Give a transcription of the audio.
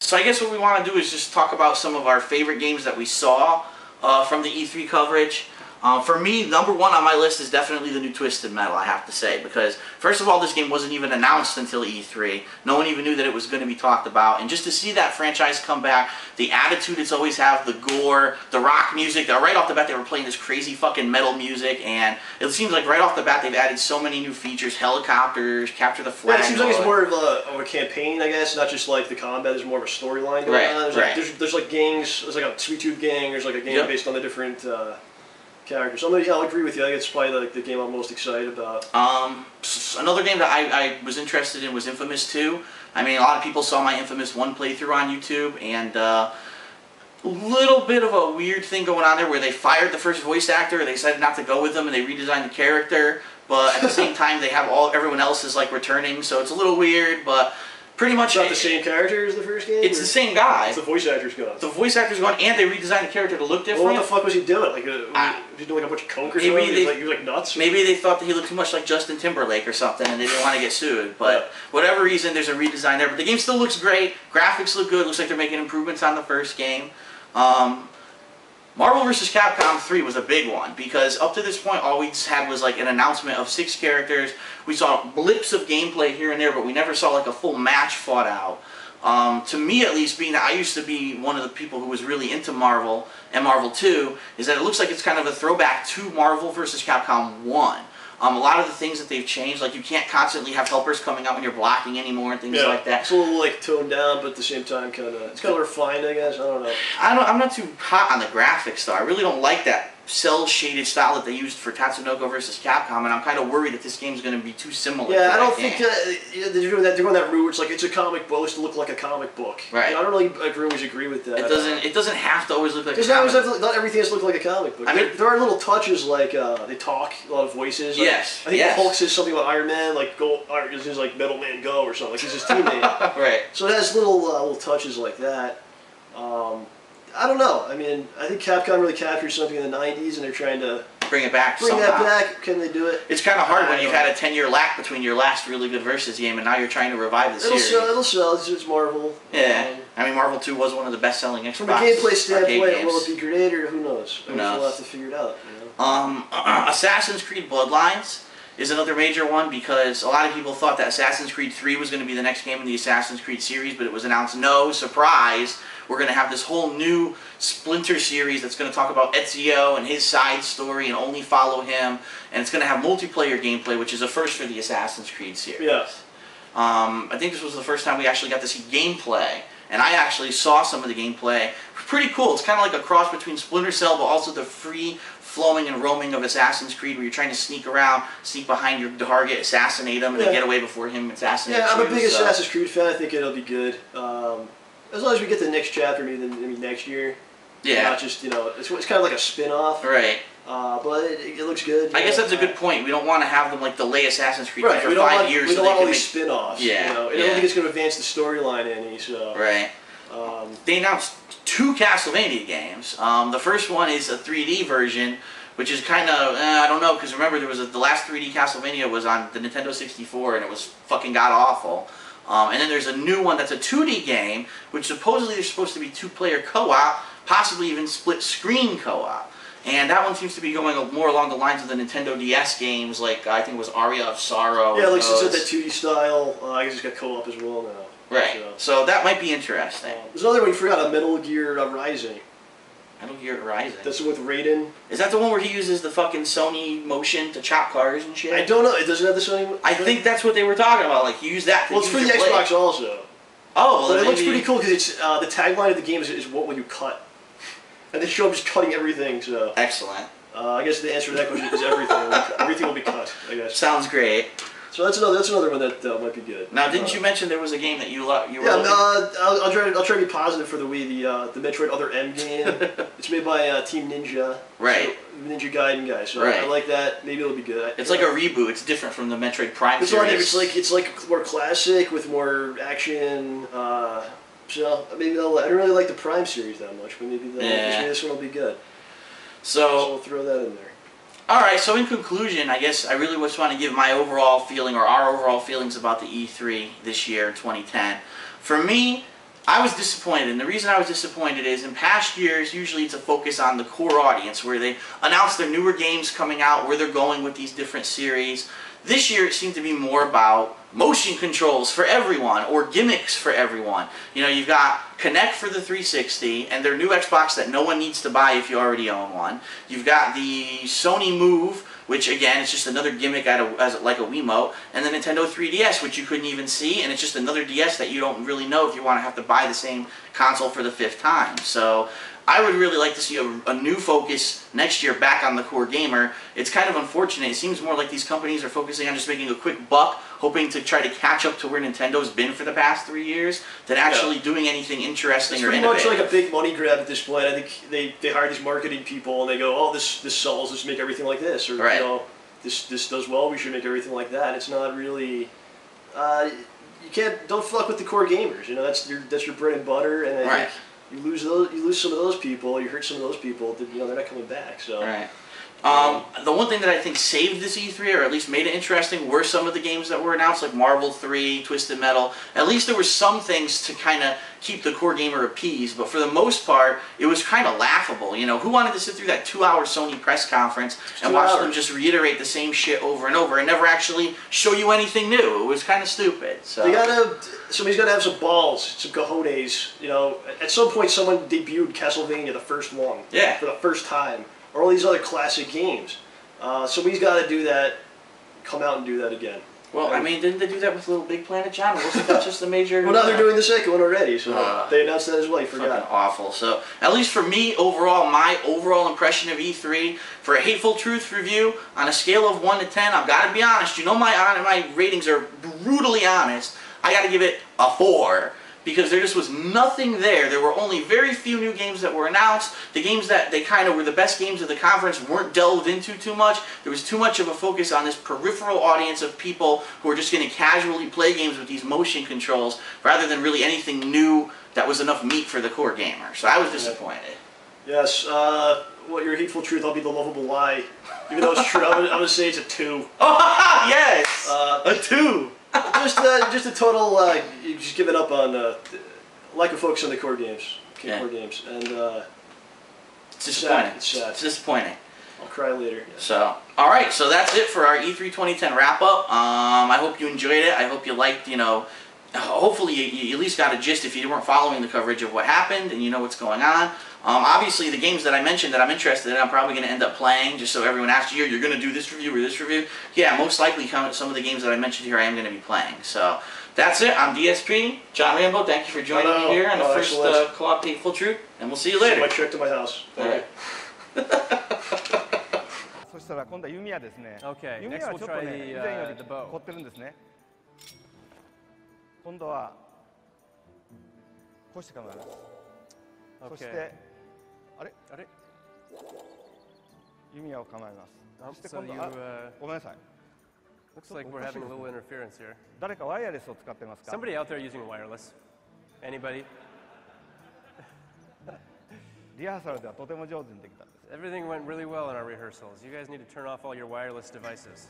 So I guess what we want to do is just talk about some of our favorite games that we saw from the E3 coverage. For me, number one on my list is definitely the new Twisted Metal, I have to say, because first of all, this game wasn't even announced until E3. No one even knew that it was going to be talked about, and just to see that franchise come back, the attitude it's always had, the gore, the rock music, right off the bat they were playing this crazy fucking metal music, and it seems like right off the bat they've added so many new features, helicopters, capture the flag. Yeah, it seems like it's more of a campaign, I guess, not just like the combat, there's more of a storyline going on. There's like gangs, there's like a Sweet Tooth gang, there's like a game based on the different characters. So I'll agree with you. I think it's probably like the game I'm most excited about. Another game that I was interested in was Infamous 2. I mean, a lot of people saw my Infamous 1 playthrough on YouTube, and a little bit of a weird thing going on there where they fired the first voice actor, they decided not to go with them, and they redesigned the character, but at the same time they have everyone else is like returning, so it's a little weird, but pretty much... It's not the same character as the first game? It's the same guy. The voice actor's gone. The voice actor's gone, and they redesigned the character to look different. Well, what the fuck was he doing? Like, was he doing like a bunch of coke or something? He was like nuts? Maybe they thought that he looked too much like Justin Timberlake or something, and they didn't want to get sued. But whatever reason, there's a redesign there. But the game still looks great. Graphics look good. Looks like they're making improvements on the first game. Marvel vs. Capcom 3 was a big one, because up to this point all we had was like an announcement of 6 characters. We saw blips of gameplay here and there, but we never saw like a full match fought out. To me at least, being that I used to be one of the people who was really into Marvel and Marvel 2, is that it looks like it's kind of a throwback to Marvel vs. Capcom 1. A lot of the things that they've changed, like you can't constantly have helpers coming out when you're blocking anymore and things like that. It's a little like toned down, but at the same time it's kind of refined, I guess. I don't know. I'm not too hot on the graphics though. I really don't like that cel-shaded style that they used for Tatsunoko vs. Capcom, and I'm kind of worried that this game's going to be too similar. Yeah, I don't think they're doing that. They're going that route where it's like it's a comic book to look like a comic book. Right. And I don't really always agree with that. It doesn't have to always look like a comic book. Not everything has to look like a comic book. I mean, there are little touches like they talk, a lot of voices. Like, yes. I think Hulk says something about Iron Man, like go, is his like Metal Man Go or something. Like he's his teammate. Right. So it has little touches like that. I don't know. I mean, I think Capcom really captured something in the 90s, and they're trying to bring it back somehow. That back. Can they do it? It's kind of hard when you've had a 10-year lack between your last really good Versus game, and now you're trying to revive the series. It'll sell. It's Marvel. Yeah. I mean, Marvel 2 was one of the best-selling Xbox From a gameplay standpoint, will it be great, or who knows? We'll have to figure it out. You know? Assassin's Creed Bloodlines is another major one, because a lot of people thought that Assassin's Creed 3 was going to be the next game in the Assassin's Creed series, but it was announced, no, surprise, we're going to have this whole new Splinter series that's going to talk about Ezio and his side story and only follow him, and it's going to have multiplayer gameplay, which is a first for the Assassin's Creed series. Yes. I think this was the first time we actually got to see gameplay, and I actually saw some of the gameplay. Pretty cool. It's kind of like a cross between Splinter Cell, but also the free flowing and roaming of Assassin's Creed, where you're trying to sneak around, sneak behind your target, assassinate him, and then get away before him assassinates you. Yeah, I'm a big Assassin's Creed fan. I think it'll be good. As long as we get the next chapter, maybe next year. Yeah. Not just, it's kind of like a spin-off. Right. But it looks good. I guess that's a good point. We don't want to have them like delay Assassin's Creed for 5 years. We don't want all these spin-offs. Yeah. I don't think it's going to advance the storyline any. So. Right. They announced 2 Castlevania games. The first one is a 3D version, which is kind of, I don't know, because remember the last 3D Castlevania was on the Nintendo 64, and it was fucking god-awful. And then there's a new one that's a 2D game, which supposedly there's supposed to be 2-player co-op, possibly even split-screen co-op. And that one seems to be going more along the lines of the Nintendo DS games, like I think it was Aria of Sorrow. Yeah, like since it's that 2D style, I guess it's got co-op as well now. Right. So that might be interesting. There's another one you forgot, a Metal Gear Rising. Metal Gear Rising? That's with Raiden. Is that the one where he uses the fucking Sony motion to chop cars and shit? I don't know. It doesn't have the Sony... I think that's what they were talking about. Like, you use that to Well, it's for the Xbox also. Oh, well, but it looks pretty cool, because it's the tagline of the game is what will you cut? And they show him just cutting everything, so... Excellent. I guess the answer to that question is everything. Everything will be cut, I guess. Sounds great. So that's another one that might be good. Now, didn't you mention there was a game that you were looking? I'll try to be positive for the Wii, the Metroid Other M game. It's made by Team Ninja. Right. So, Ninja Gaiden guy. So I like that. Maybe it'll be good. It's like a reboot. It's different from the Metroid Prime series. It's like more classic with more action. So maybe I don't really like the Prime series that much, but maybe this one will be good. So we'll throw that in there. Alright, so in conclusion, I guess I really just want to give my overall feeling, or our overall feelings about the E3 this year, 2010. For me, I was disappointed, and the reason I was disappointed is in past years, usually it's a focus on the core audience where they announce their newer games coming out, where they're going with these different series. This year it seemed to be more about motion controls for everyone or gimmicks for everyone. You know, you've got Kinect for the 360 and their new Xbox that no one needs to buy if you already own one. You've got the Sony Move, which again is just another gimmick like a Wiimote, and the Nintendo 3DS, which you couldn't even see, and it's just another DS that you don't really know if you want to have to buy the same console for the 5th time. So I would really like to see a new focus next year back on the core gamer. It's kind of unfortunate. It seems more like these companies are focusing on just making a quick buck, hoping to try to catch up to where Nintendo's been for the past 3 years, than actually doing anything interesting or innovative. It's pretty much like a big money grab at this point. I think they hire these marketing people and they go, oh, this sells, let's make everything like this. Or, you know, this does well, we should make everything like that. It's not really... don't fuck with the core gamers. You know, that's your bread and butter, and I think you lose some of those people, you hurt some of those people, you know, they're not coming back. So the one thing that I think saved this E3, or at least made it interesting, were some of the games that were announced, like Marvel 3, Twisted Metal. At least there were some things to kind of keep the core gamer appeased, but for the most part, it was kind of laughable. You know, who wanted to sit through that 2-hour Sony press conference and watch them just reiterate the same shit over and over and never actually show you anything new? It was kind of stupid. So somebody's got to have some balls, some cojones. You know, at some point, someone debuted Castlevania, the first one, for the first time. Or all these other classic games. Somebody's got to do that, come out and do that again. Well, I mean, didn't they do that with Little Big Planet, John? Wasn't that just a major... Well, now they're doing the second one already, so they announced that as well, you forgot. Fucking awful. So, at least for me, overall, my overall impression of E3, for a Hateful Truth review, on a scale of 1 to 10, I've got to be honest, you know my ratings are brutally honest, I got to give it a 4. Because there just was nothing there. There were only very few new games that were announced. The games that they kind of were the best games of the conference weren't delved into too much. There was too much of a focus on this peripheral audience of people who are just going to casually play games with these motion controls rather than really anything new that was enough meat for the core gamer. So I was disappointed. Yes, what your Hateful Truth, I'll be the lovable lie. Even though it's true, I'm going to say it's a 2. Oh, yes! A 2! Just a total, you just giving up on lack of focus on the core games, core games, and it's disappointing. It's sad. It's disappointing. I'll cry later. Yeah. So, all right, so that's it for our E3 2010 wrap up. I hope you enjoyed it. I hope you liked, you know. Hopefully you at least got a gist if you weren't following the coverage of what happened and you know what's going on. Obviously, the games that I mentioned that I'm interested in, I'm probably going to end up playing, just so everyone asks you, you're going to do this review or this review? Yeah, most likely some of the games that I mentioned here I am going to be playing. So, that's it. I'm DSP, John Rambo. Thank you for joining me here on the first co-op Hateful Truth, and we'll see you later. Send my check to my house. All right. そしたら今度は弓矢ですね。Okay, 弓 next 矢は we'll ちょっと try ね、 the, 以前より the 凝 bow. ってるんですね。今度はこうして構えます。そしてあれ弓矢を構えます。そして今度はごめんなさい。 Looks like we're having a little interference here. 誰かワイヤレスを使ってますか？ Somebody out there using wireless? Anybody? リハーサルではとても上手にできたんです。 Everything went really well in our rehearsals. You guys need to turn off all your wireless devices.